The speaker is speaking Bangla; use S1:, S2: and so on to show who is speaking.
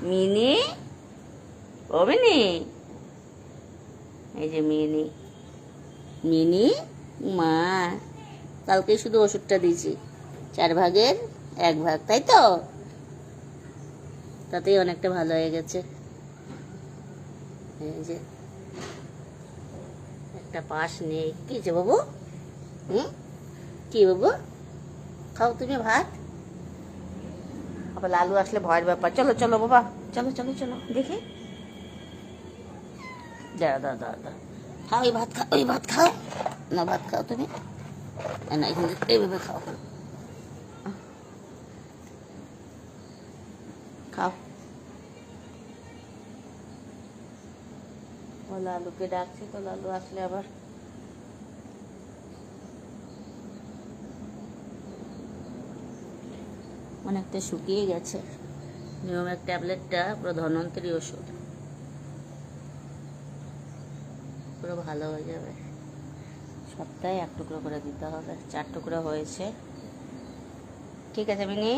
S1: মিনি, ও মিনি, এই যে মিনি। মিনি মা, কালকে শুধু ওষুধটা দিয়েছি, 4 ভাগের 1 ভাগ, তাই তো? তাতেই অনেকটা ভালো হয়ে গেছে। এই যে একটা পাশ নেই। কি যে বাবু, কি বাবু, খাও তুমি ভাত। আবার লালু আসলে ভয়ের ব্যাপার। চলো চলো বাবা, চলো চলো চলো দেখি। দাঁড়া দাঁড়া দাঁড়া দাঁড়া, খাও ওই ভাত, খাও ওই ভাত, খাও না, ভাত খাও তুমি না, এখানে এইভাবে খাও, খাও। ও লালুকে ডাকছে তো, লালু আসলে আবার অনেকটা শুকিয়ে গেছে। নিয়মের ট্যাবলেটটা পুরো ধন্বন্তরী ওষুধ, পুরো ভালো হয়ে যাবে। সপ্তাহে 1 টুকরো করে দিতে হবে, 4 টুকরো হয়েছে। ঠিক আছে মিনি।